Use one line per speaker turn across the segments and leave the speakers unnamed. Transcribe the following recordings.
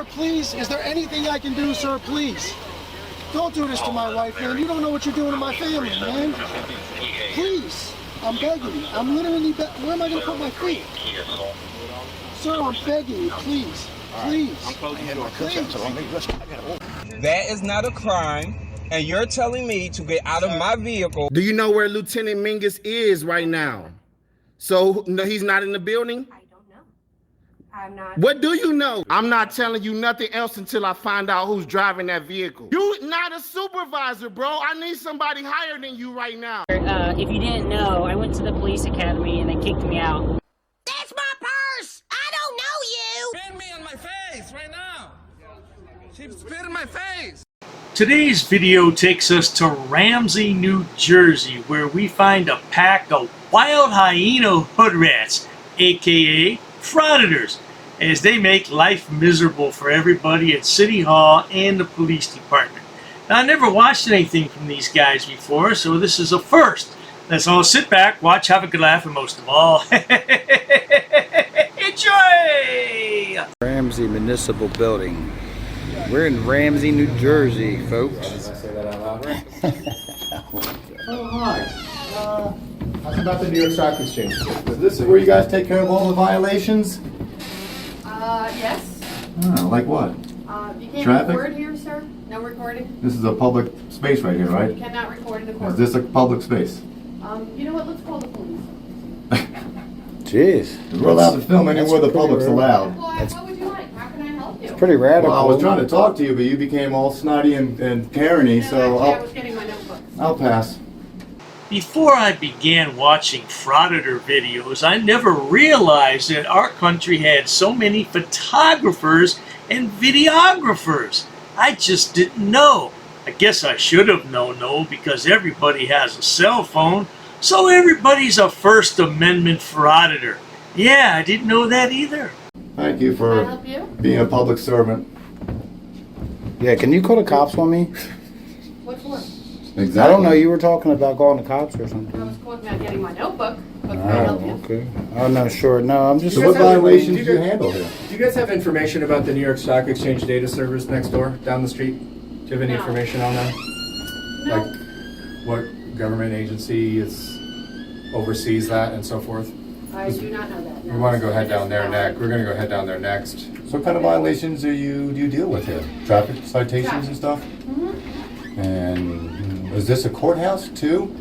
Please, is there anything I can do, sir? Please. Don't do this to my wife, man. You don't know what you're doing to my family, man. Please. I'm begging you. I'm literally where am I going to put my feet? Sir, I'm begging you. Please. Please. Please.
That is not a crime, and you're telling me to get out of my vehicle.
Do you know where Lieutenant Mingus is right now? So, no, he's not in the building?
I'm not.
What do you know? I'm not telling you nothing else until I find out who's driving that vehicle. You not a supervisor, bro. I need somebody higher than you right now.
If you didn't know, I went to the police academy and they kicked me out.
That's my purse! I don't know you!
Spit me on my face right now. She spit in my face.
Today's video takes us to Ramsey, New Jersey, where we find a pack of wild hyena hood rats, aka Frauditors, as they make life miserable for everybody at City Hall and the police department. Now, I never watched anything from these guys before, so this is a first. Let's all sit back, watch, have a good laugh, and most of all, enjoy!
Ramsey Municipal Building. We're in Ramsey, New Jersey, folks.
Oh, hi. How's about the New York Stock Exchange? Is this where you guys take care of all the violations?
Yes.
Oh, like what?
You can't
Traffic?
record here, sir? No recording?
This is a public space right here, right?
You cannot record in the court.
Is this a public space?
You know what? Let's call the police.
Jeez.
We're allowed to film anywhere the public's allowed.
Well, what would you like? How can I help you?
Pretty radical.
Well, I was trying to talk to you, but you became all snotty and Karen-y,
No,
so
actually, I was getting my notebook.
I'll pass.
Before I began watching Frauditor videos, I never realized that our country had so many photographers and videographers. I just didn't know. I guess I should have known, though, because everybody has a cell phone, so everybody's a First Amendment Frauditor. Yeah, I didn't know that either.
Thank you
Can I
for
help you?
being a public servant.
Yeah, can you call the cops on me?
What for?
Exactly.
I don't know, you were talking about calling the cops or
I
something.
was calling about getting my notebook. What can I help you?
Okay. Oh, no, sure. No, I'm just...
So what violations do you handle here?
Do you guys have information about the New York Stock Exchange data servers next door, down the street? Do you have any
No.
information on that?
No.
Like what government agency oversees that and so forth?
I do not know that. No.
We want to go head down there next. We're going to go head down there next.
So what kind of violations do you deal with here? Traffic citations and stuff?
Mm-hmm.
And is this a courthouse too?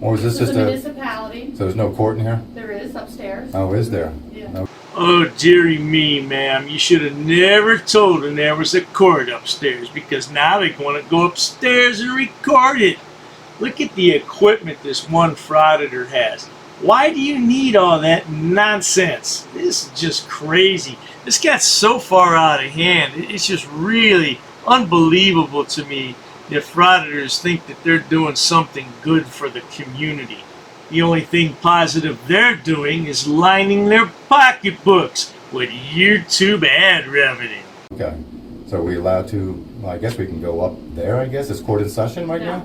Or is this
This
just
is a
a...
municipality.
So there's no court in here?
There is upstairs.
Oh, is there?
Yeah.
No.
Oh, dearie me, ma'am. You should have never told them there was a court upstairs, because now they're going to go upstairs and record it. Look at the equipment this one Frauditor has. Why do you need all that nonsense? This is just crazy. This got so far out of hand. It's just really unbelievable to me that Frauditors think that they're doing something good for the community. The only thing positive they're doing is lining their pocketbooks with YouTube ad revenue.
Okay. So are we allowed to... Well, I guess we can go up there, I guess. Is court in session right now?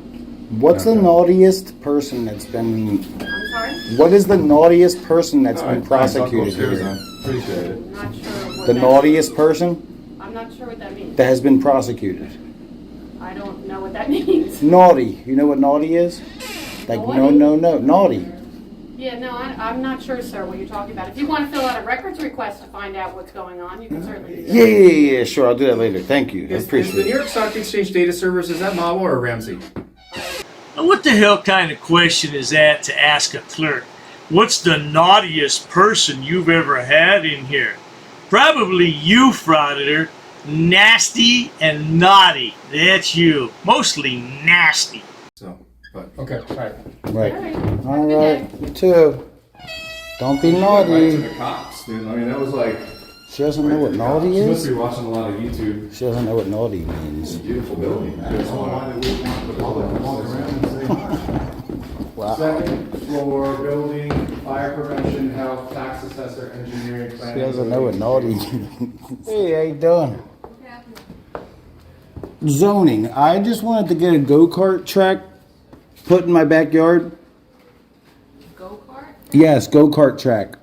What's the
Okay.
naughtiest person that's been...
I'm sorry?
What is the naughtiest person that's
All
been
right, thanks. I'll go
prosecuted
upstairs
here?
then. Appreciate it.
I'm not sure what
The
that
naughtiest person
I'm not sure what that means.
that has been prosecuted.
I don't know what that means.
Naughty. You know what naughty is? Like,
Naughty?
no. Naughty.
Yeah, no, I'm not sure, sir, what you're talking about. If you want to fill out a records request to find out what's going on, you can certainly do that.
Yeah, sure. I'll do that later. Thank you. I
Is the
appreciate
New
it.
York Stock Exchange data servers, is that Mawa or Ramsey?
Now, what the hell kind of question is that to ask a clerk? What's the naughtiest person you've ever had in here? Probably you, Frauditor. Nasty and naughty. That's you. Mostly nasty.
So, but, okay, all right.
Right.
All right.
All
Good
right.
day.
You too. Don't be
Right to
naughty.
the cops, dude. I mean, that was like...
She doesn't know what naughty
She must
is?
be watching a lot of YouTube.
She doesn't know what naughty means.
Beautiful building. That's why we want the public to walk around and say hi.
Wow.
Second floor building, fire prevention, health, tax assessor, engineering, planning.
She doesn't know what naughty means. Hey, how you doing? Zoning. I just wanted to get a go-kart track put in my backyard. Yes, go-kart track.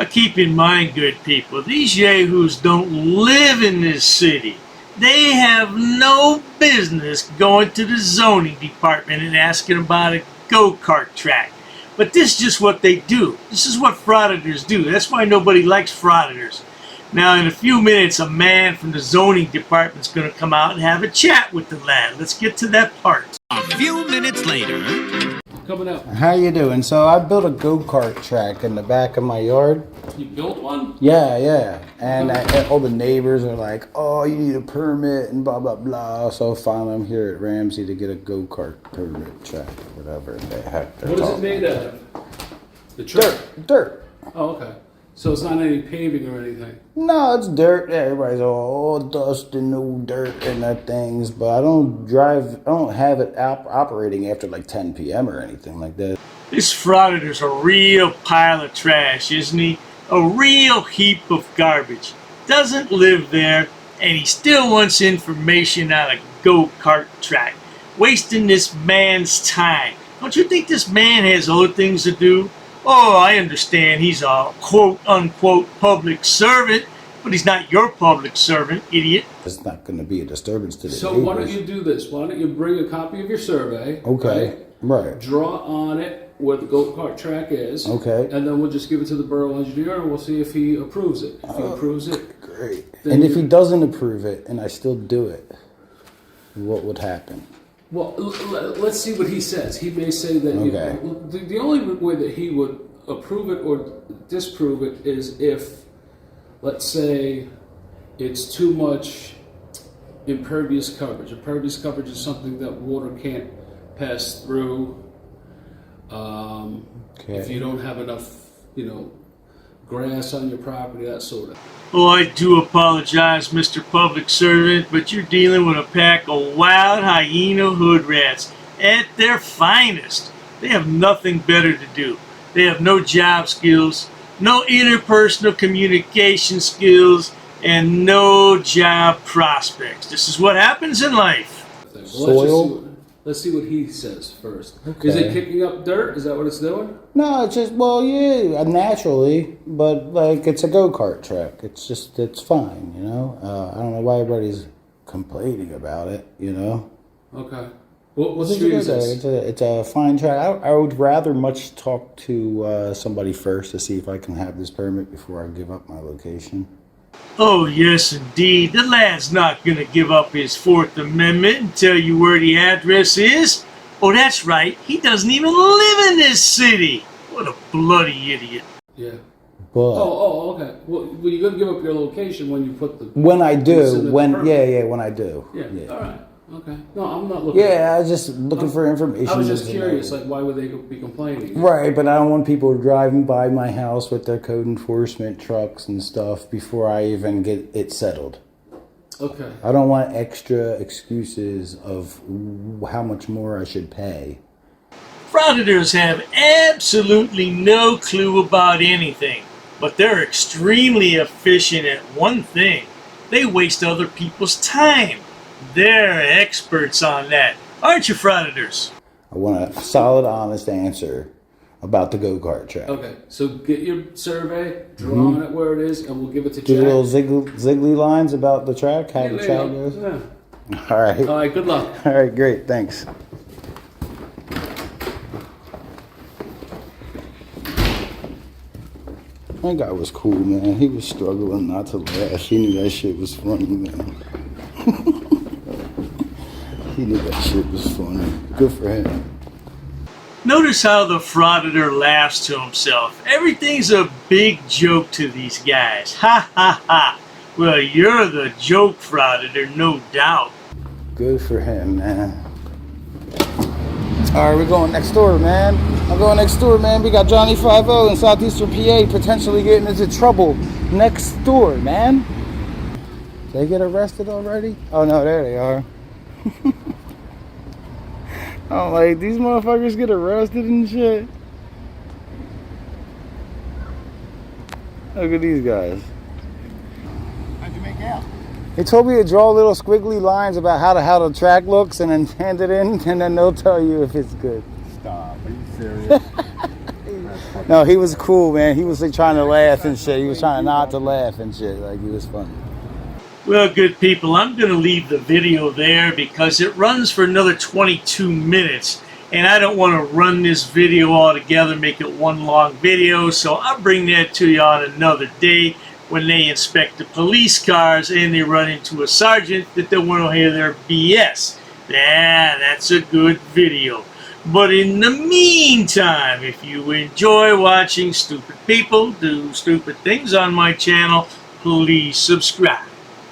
Keep in mind, good people, these yahoos don't live in this city. They have no business going to the zoning department and asking about a go-kart track. But this is just what they do. This is what frauditors do. That's why nobody likes frauditors. Now, in a few minutes, a man from the zoning department's going to come out and have a chat with the lad. Let's get to that part.
A few minutes later.
Coming up.
How you doing? So I built a go-kart track in the back of my yard.
You built one?
Yeah. And all the neighbors are like, oh, you need a permit and blah, blah, blah. So finally I'm here at Ramsey to get a go-kart permit track, whatever they have.
What is it made out of? The track?
Dirt.
Oh, okay. So it's not any paving or anything?
No, it's dirt. Everybody's all dust and no dirt and that things. But I don't have it operating after like 10 p.m. or anything like that.
This frauditor's a real pile of trash, isn't he? A real heap of garbage. Doesn't live there, and he still wants information on a go-kart track. Wasting this man's time. Don't you think this man has other things to do? Oh, I understand he's a quote-unquote public servant, but he's not your public servant, idiot.
It's not going to be a disturbance to the
So
neighbors.
why don't you do this? Why don't you bring a copy of your survey?
Okay, right.
Draw on it where the go-kart track is.
Okay.
And then we'll just give it to the borough engineer and we'll see if he approves it. If he approves it.
Great. And if he doesn't approve it and I still do it, what would happen?
Well, let's see what he says. He may say that the only way that he would approve it or disprove it is if, let's say, it's too much impervious coverage. Impervious coverage is something that water can't pass through. If you don't have enough, grass on your property, that sort of thing.
Oh, I do apologize, Mr. Public Servant, but you're dealing with a pack of wild hyena hood rats at their finest. They have nothing better to do. They have no job skills, no interpersonal communication skills, and no job prospects. This is what happens in life.
Soil?
Let's see what he says first.
Okay.
Is it kicking up dirt? Is that what it's doing?
No, it's just, yeah, naturally, but like it's a go-kart track. It's fine, I don't know why everybody's complaining about it,
Okay. What street is this?
It's a fine track. I would rather much talk to somebody first to see if I can have this permit before I give up my location.
Oh, yes, indeed. The lad's not going to give up his Fourth Amendment and tell you where the address is. Oh, that's right. He doesn't even live in this city. What a bloody idiot.
Yeah.
But
okay. Well, you're going to give up your location when you put the...
when I do, when I do.
Yeah. All right. Okay. No, I'm not looking...
Yeah, I was just looking for information.
I was just curious, like, why would they be complaining?
Right, but I don't want people driving by my house with their code enforcement trucks and stuff before I even get it settled.
Okay.
I don't want extra excuses of how much more I should pay.
Frauditors have absolutely no clue about anything, but they're extremely efficient at one thing. They waste other people's time. They're experts on that. Aren't you, Frauditors?
I want a solid, honest answer about the go-kart track.
Okay, so get your survey, draw on it where it is, and we'll give it to
Do
Jack.
little ziggly lines about the track, how the track goes?
Yeah.
All right.
All right, good luck.
All right, great, thanks. That guy was cool, man. He was struggling not to laugh. He knew that shit was funny, man. He knew that shit was funny. Good for him.
Notice how the frauditor laughs to himself. Everything's a big joke to these guys. Ha ha ha. Well, you're the joke frauditor, no doubt.
Good for him, man. All right, we're going next door, man. I'm going next door, man. We got Johnny 5-0 in southeastern PA potentially getting into trouble next door, man. Did they get arrested already? Oh, no, there they are. I'm like, these motherfuckers get arrested and shit. Look at these guys.
How'd you make out?
They told me to draw little squiggly lines about how the track looks and then hand it in, and then they'll tell you if it's good.
Stop. Are you serious?
No, he was cool, man. He was like trying to laugh and shit. He was trying not to laugh and shit. Like, he was funny.
Well, good people, I'm going to leave the video there because it runs for another 22 minutes. And I don't want to run this video all together, make it one long video. So I'll bring that to you on another day when they inspect the police cars and they run into a sergeant that they want to hear their BS. Yeah, that's a good video. But in the meantime, if you enjoy watching stupid people do stupid things on my channel, please subscribe.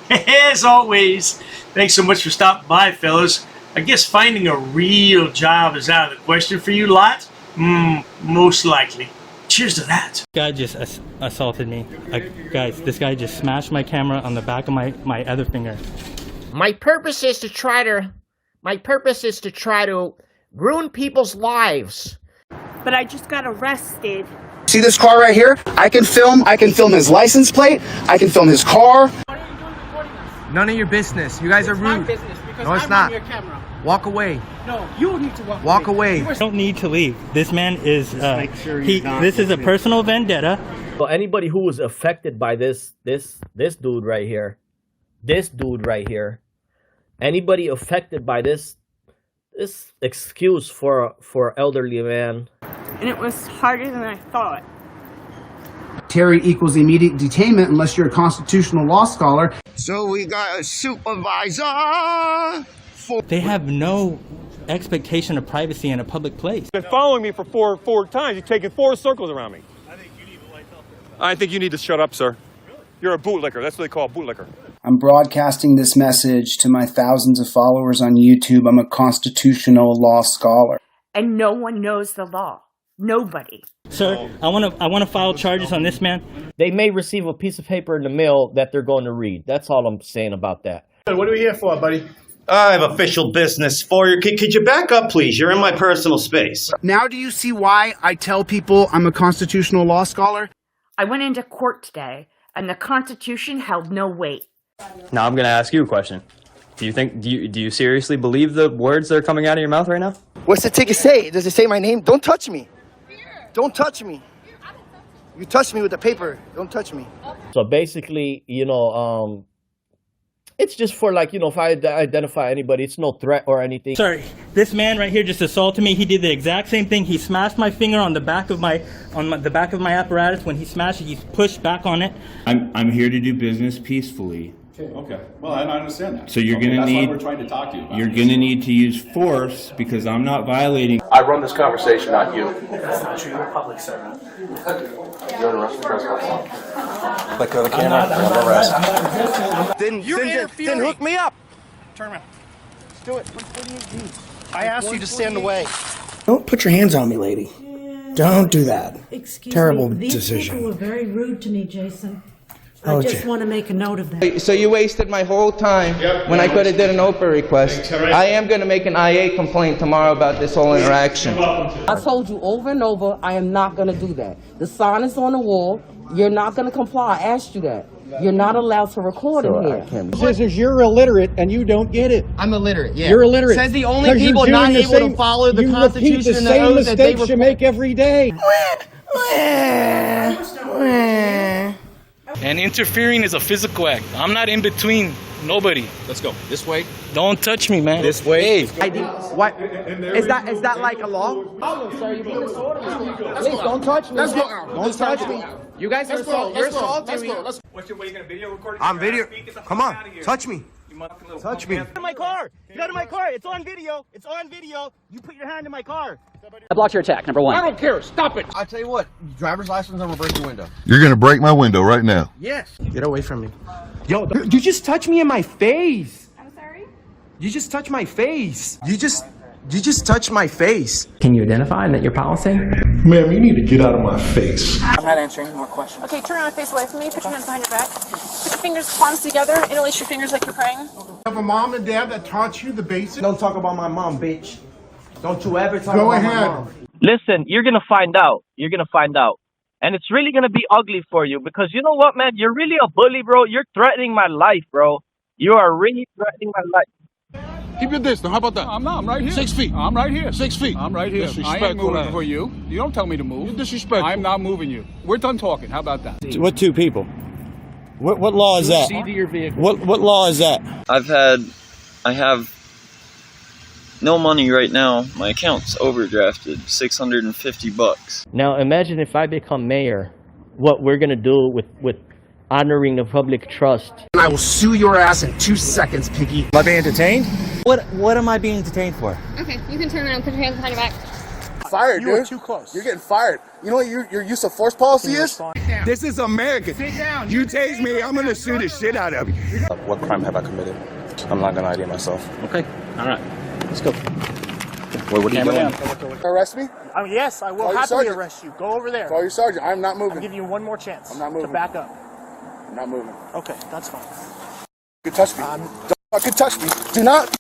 As always, thanks so much for stopping by, fellas. I guess finding a real job is out of the question for you lot. Most likely. Cheers to that.
This guy just assaulted me. Guys, this guy just smashed my camera on the back of my other finger.
My purpose is to try to ruin people's lives.
But I just got arrested.
See this car right here? I can film his license plate. I can film his car.
None of your business. You guys are rude. No, it's not. Walk away.
No, you need to
walk away.
You don't need to leave. This man is, this is a personal vendetta.
Well, anybody who was affected by this dude right here, anybody affected by this excuse for elderly man.
And it was harder than I thought.
Terry equals immediate detainment unless you're a constitutional law scholar.
So we got a supervisor.
They have no expectation of privacy in a public place.
Been following me for four times. You've taken 4 circles around me. I think you need to shut up, sir. You're a bootlicker. That's what they call a bootlicker.
I'm broadcasting this message to my thousands of followers on YouTube. I'm a constitutional law scholar.
And no one knows the law. Nobody.
Sir, I want to file charges on this man.
They may receive a piece of paper in the mail that they're going to read. That's all I'm saying about that.
What are we here for, buddy?
I have official business for you. Could you back up, please? You're in my personal space.
Now do you see why I tell people I'm a constitutional law scholar?
I went into court today, and the Constitution held no weight.
Now I'm going to ask you a question. Do you seriously believe the words that are coming out of your mouth right now?
What's the ticket say? Does it say my name? Don't touch me. Don't touch me. You touch me with the paper. Don't touch me.
So basically, it's just for if I identify anybody, it's no threat or anything.
Sorry, this man right here just assaulted me. He did the exact same thing. He smashed my finger on the back of my apparatus. When he smashed it, he pushed back on it.
I'm here to do business peacefully.
Okay. Well, I understand that.
So you're gonna need.
That's why we're trying to talk to you about
You're gonna need to use force because I'm not violating.
I run this conversation, not you.
That's not true. You're a public servant.
You're an arrested trespass. Click on the camera. I'm arrested.
Then hook me up. Turn around. Do it. I asked you to stand away. Don't put your hands on me, lady. Don't do that. Terrible decision.
These people were very rude to me, Jason. I just want to make a note of that.
So you wasted my whole time when I could have did an OPA request. I am going to make an IA complaint tomorrow about this whole interaction.
I told you over and over, I am not going to do that. The sign is on the wall. You're not going to comply. I asked you that. You're not allowed to record in here.
Scissors, you're illiterate and you don't get it.
I'm illiterate, yeah.
You're illiterate.
Says the only people not able to follow the Constitution and the oath that they
mistakes you make every day.
And interfering is a physical act. I'm not in between nobody.
Let's go. This way.
Don't touch me, man.
This way.
What? Is that like a law?
Please don't touch me. Let's go. Don't touch me. You guys are assaulting me.
What are you going to video record?
I'm video. Come on, touch me. Touch me.
Get out of my car. Get out of my car. It's on video. It's on video. You put your hand in my car.
I blocked your attack, number 1.
I don't care. Stop it.
I tell you what, driver's license, I'm gonna break your window.
You're gonna break my window right now.
Yes. Get away from me. Yo, you just touched me in my face.
I'm sorry?
You just touched my face. You just touched my face.
Can you identify that your policy?
Ma'am, you need to get out of my face.
I'm not answering any more questions.
Okay, turn around and face away from me. Put your hands behind your back. Put your fingers, palms together. Interlace your fingers like you're praying.
Have a mom and dad that taught you the basics?
Don't talk about my mom, bitch. Don't you ever talk about my mom.
Listen, you're going to find out. You're going to find out. And it's really going to be ugly for you because you know what, man? You're really a bully, bro. You're threatening my life, bro. You are really threatening my life.
Keep your distance. How about that?
I'm not. I'm right here.
6 feet.
I'm right here.
6 feet.
I'm right here. I
Disrespectful
ain't moving
ass.
for you. You don't tell me to move.
You're disrespectful.
I'm not moving you. We're done talking. How about that?
What two people? What law is that?
Proceed to your vehicle.
What law is that?
I have no money right now. My account's overdrafted, $650.
Now imagine if I become mayor, what we're gonna do with honoring the public trust.
And I will sue your ass in 2 seconds, Piggy.
Am I being detained? What am I being detained for?
Okay, you can turn around and put your hands behind your back.
Fired,
You
dude.
are too close.
You're getting fired. You know what your use of force policy is?
This is America.
Sit down.
You tase me, I'm gonna sue the shit out of you.
What crime have I committed? I'm not gonna ID myself.
Okay. All right. Let's go.
Wait, what are you doing?
Arrest me?
Yes, I will
Call your
happily
sergeant.
arrest you. Go over there.
Call your sergeant. I'm not moving.
I'm giving you one more chance.
I'm not moving.
To back up.
I'm not moving.
Okay, that's fine.
You can touch me. Don't fucking touch me. Do not